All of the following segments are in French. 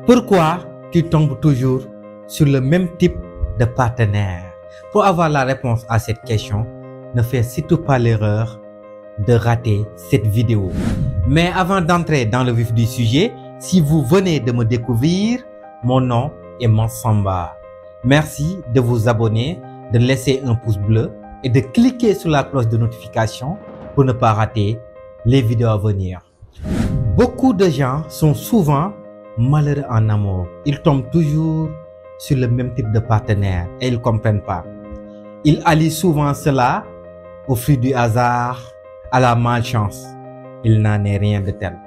Pourquoi tu tombes toujours sur le même type de partenaire? Pour avoir la réponse à cette question, ne faites surtout pas l'erreur de rater cette vidéo. Mais avant d'entrer dans le vif du sujet, si vous venez de me découvrir, mon nom est Mansamba. Merci de vous abonner, de laisser un pouce bleu et de cliquer sur la cloche de notification pour ne pas rater les vidéos à venir. Beaucoup de gens sont souvent malheureux en amour. Ils tombent toujours sur le même type de partenaire et ils ne comprennent pas. Ils allient souvent cela au fruit du hasard, à la malchance. Il n'en est rien de tel.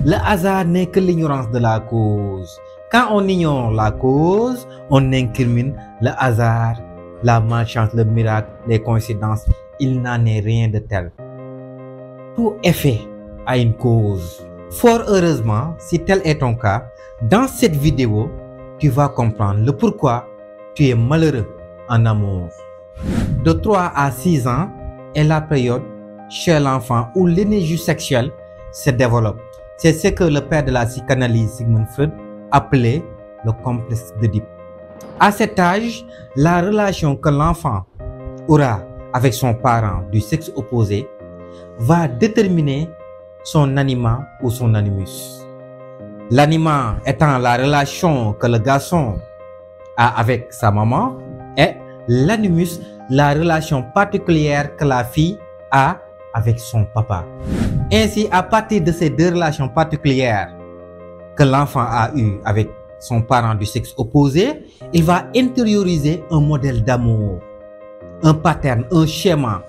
Le hasard n'est que l'ignorance de la cause. Quand on ignore la cause, on incrimine le hasard, la malchance, le miracle, les coïncidences. Il n'en est rien de tel. Tout effet a une cause. Fort heureusement, si tel est ton cas, dans cette vidéo, tu vas comprendre le pourquoi tu es malheureux en amour. De 3 à 6 ans est la période chez l'enfant où l'énergie sexuelle se développe. C'est ce que le père de la psychanalyse Sigmund Freud appelait le complexe d'Oedipe. À cet âge, la relation que l'enfant aura avec son parent du sexe opposé va déterminer son anima ou son animus. L'anima étant la relation que le garçon a avec sa maman et l'animus la relation particulière que la fille a avec son papa. Ainsi, à partir de ces deux relations particulières que l'enfant a eues avec son parent du sexe opposé, il va intérioriser un modèle d'amour, un pattern, un schéma,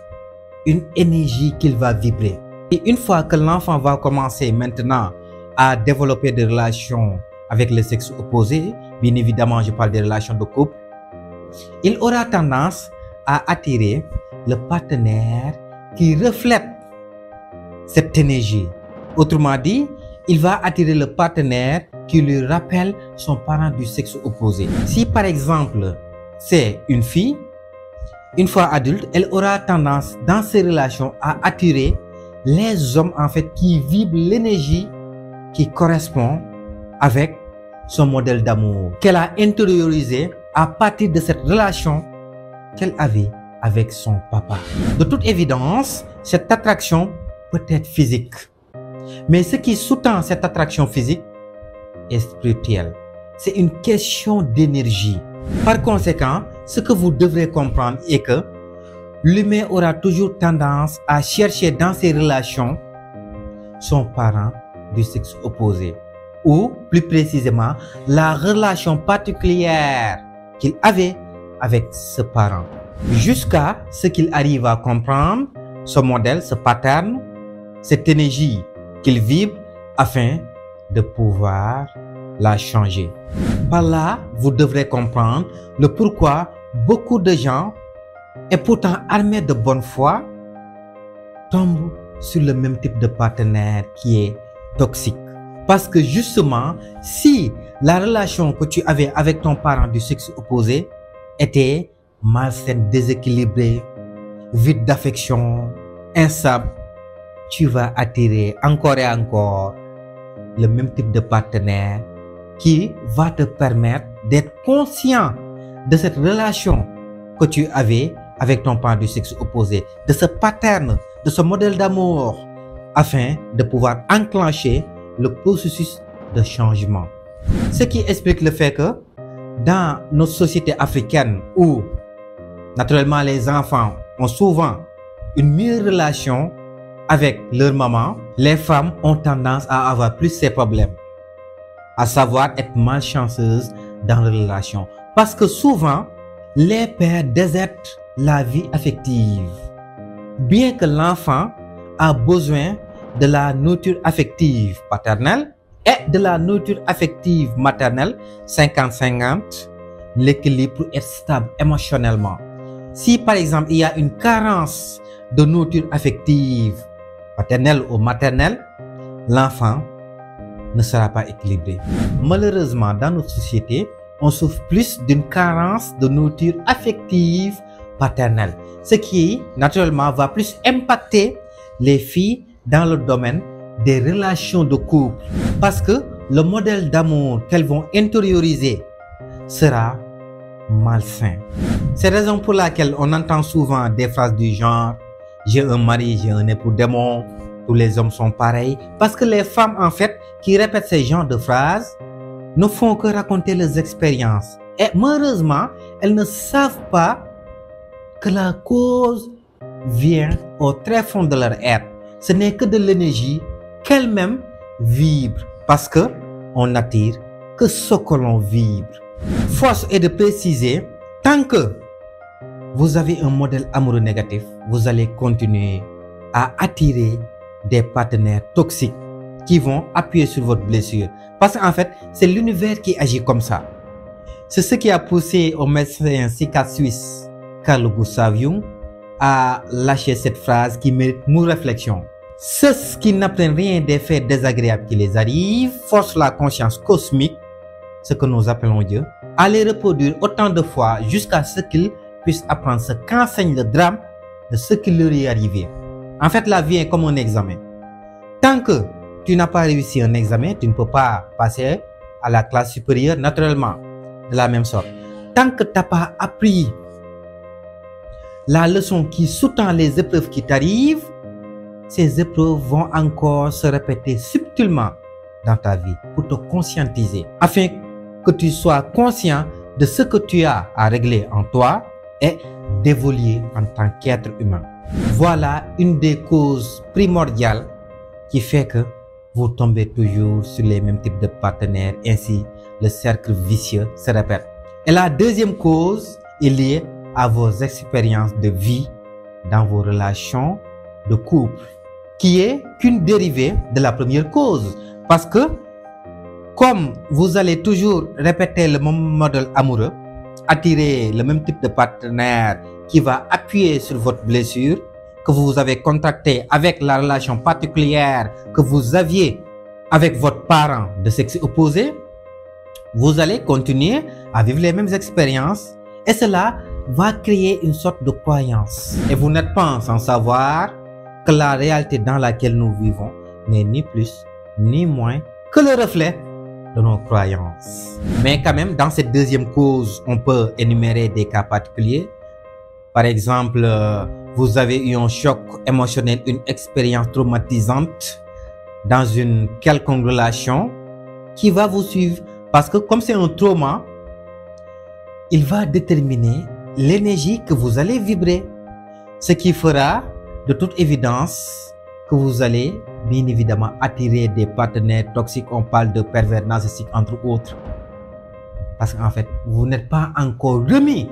une énergie qu'il va vibrer. Et une fois que l'enfant va commencer maintenant à développer des relations avec le sexe opposé, bien évidemment je parle des relations de couple, il aura tendance à attirer le partenaire qui reflète cette énergie. Autrement dit, il va attirer le partenaire qui lui rappelle son parent du sexe opposé. Si par exemple c'est une fille, une fois adulte, elle aura tendance dans ses relations à attirer les hommes en fait qui vibrent l'énergie qui correspond avec son modèle d'amour qu'elle a intériorisé à partir de cette relation qu'elle avait avec son papa. De toute évidence, cette attraction peut être physique. Mais ce qui sous-tend cette attraction physique est spirituel. C'est une question d'énergie. Par conséquent, ce que vous devrez comprendre est que l'humain aura toujours tendance à chercher dans ses relations son parent du sexe opposé. Ou, plus précisément, la relation particulière qu'il avait avec ce parent. Jusqu'à ce qu'il arrive à comprendre ce modèle, ce pattern, cette énergie qu'il vibre afin de pouvoir la changer. Par là, vous devrez comprendre le pourquoi beaucoup de gens, et pourtant armés de bonne foi, tombent sur le même type de partenaire qui est toxique. Parce que justement, si la relation que tu avais avec ton parent du sexe opposé était malsaine, déséquilibrée, vide d'affection, instable, tu vas attirer encore et encore le même type de partenaire qui va te permettre d'être conscient de cette relation que tu avais avec ton parent du sexe opposé, de ce pattern, de ce modèle d'amour, afin de pouvoir enclencher le processus de changement. Ce qui explique le fait que dans nos sociétés africaines où naturellement les enfants ont souvent une meilleure relation avec leur maman, les femmes ont tendance à avoir plus ces problèmes, à savoir être malchanceuses dans les relations. Parce que souvent, les pères désertent la vie affective. Bien que l'enfant a besoin de la nourriture affective paternelle et de la nourriture affective maternelle, 50-50, l'équilibre pour être stable émotionnellement. Si par exemple il y a une carence de nourriture affective paternelle ou maternelle, l'enfant ne sera pas équilibré. Malheureusement, dans notre société, on souffre plus d'une carence de nourriture affective paternelle, ce qui naturellement va plus impacter les filles dans le domaine des relations de couple. Parce que le modèle d'amour qu'elles vont intérioriser sera malsain. C'est la raison pour laquelle on entend souvent des phrases du genre « j'ai un mari, j'ai un époux démon, tous les hommes sont pareils ». Parce que les femmes, en fait, qui répètent ces genres de phrases ne font que raconter leurs expériences. Et malheureusement, elles ne savent pas que la cause vient au très fond de leur être. Ce n'est que de l'énergie qu'elles-mêmes vibrent. Parce que on n'attire que ce que l'on vibre. Force est de préciser, tant que vous avez un modèle amoureux négatif, vous allez continuer à attirer des partenaires toxiques qui vont appuyer sur votre blessure. Parce qu'en fait, c'est l'univers qui agit comme ça. C'est ce qui a poussé au médecin psychiatre suisse Carl Gustav Jung à lâcher cette phrase qui mérite une réflexion. Ceux qui n'apprennent rien des faits désagréables qui les arrivent forcent la conscience cosmique, ce que nous appelons Dieu, à les reproduire autant de fois jusqu'à ce qu'ils puissent apprendre ce qu'enseigne le drame de ce qui leur est arrivé. En fait, la vie est comme un examen. Tant que tu n'as pas réussi un examen, tu ne peux pas passer à la classe supérieure naturellement. De la même sorte, tant que tu n'as pas appris la leçon qui sous-tend les épreuves qui t'arrivent, ces épreuves vont encore se répéter subtilement dans ta vie pour te conscientiser, afin que tu sois conscient de ce que tu as à régler en toi et d'évoluer en tant qu'être humain. Voilà une des causes primordiales qui fait que vous tombez toujours sur les mêmes types de partenaires, ainsi le cercle vicieux se répète. Et la deuxième cause est liée à vos expériences de vie dans vos relations de couple, qui est qu'une dérivée de la première cause. Parce que, comme vous allez toujours répéter le même modèle amoureux, attirer le même type de partenaire qui va appuyer sur votre blessure que vous avez contractée avec la relation particulière que vous aviez avec votre parent de sexe opposé, vous allez continuer à vivre les mêmes expériences et cela va créer une sorte de croyance. Et vous n'êtes pas sans savoir que la réalité dans laquelle nous vivons n'est ni plus ni moins que le reflet de nos croyances. Mais quand même, dans cette deuxième cause, on peut énumérer des cas particuliers. Par exemple, vous avez eu un choc émotionnel, une expérience traumatisante dans une quelconque relation qui va vous suivre. Parce que comme c'est un trauma, il va déterminer l'énergie que vous allez vibrer. Ce qui fera de toute évidence que vous allez bien évidemment attirer des partenaires toxiques. On parle de pervers narcissiques entre autres. Parce qu'en fait, vous n'êtes pas encore remis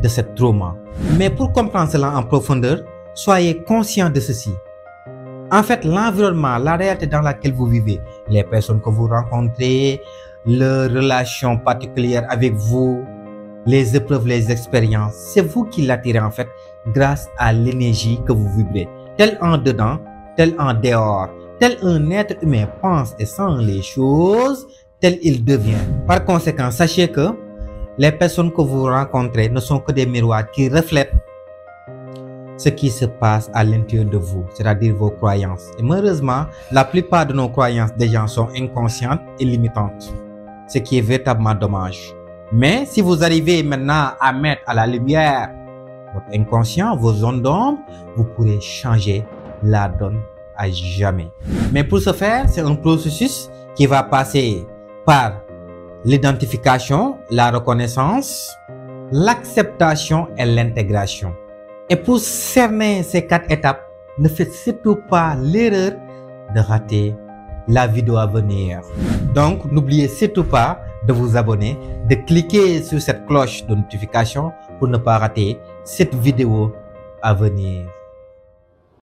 de ce trauma. Mais pour comprendre cela en profondeur, soyez conscient de ceci. En fait, l'environnement, la réalité dans laquelle vous vivez, les personnes que vous rencontrez, leurs relations particulières avec vous, les épreuves, les expériences, c'est vous qui l'attirez en fait grâce à l'énergie que vous vibrez. Tel en dedans, tel en dehors, tel un être humain pense et sent les choses, tel il devient. Par conséquent, sachez que les personnes que vous rencontrez ne sont que des miroirs qui reflètent ce qui se passe à l'intérieur de vous, c'est-à-dire vos croyances. Et malheureusement, la plupart de nos croyances des gens sont inconscientes et limitantes, ce qui est véritablement dommage. Mais si vous arrivez maintenant à mettre à la lumière votre inconscient, vos zones d'ombre, vous pourrez changer la donne à jamais. Mais pour ce faire, c'est un processus qui va passer par l'identification, la reconnaissance, l'acceptation et l'intégration. Et pour cerner ces 4 étapes, ne faites surtout pas l'erreur de rater la vidéo à venir. Donc, n'oubliez surtout pas de vous abonner, de cliquer sur cette cloche de notification pour ne pas rater cette vidéo à venir.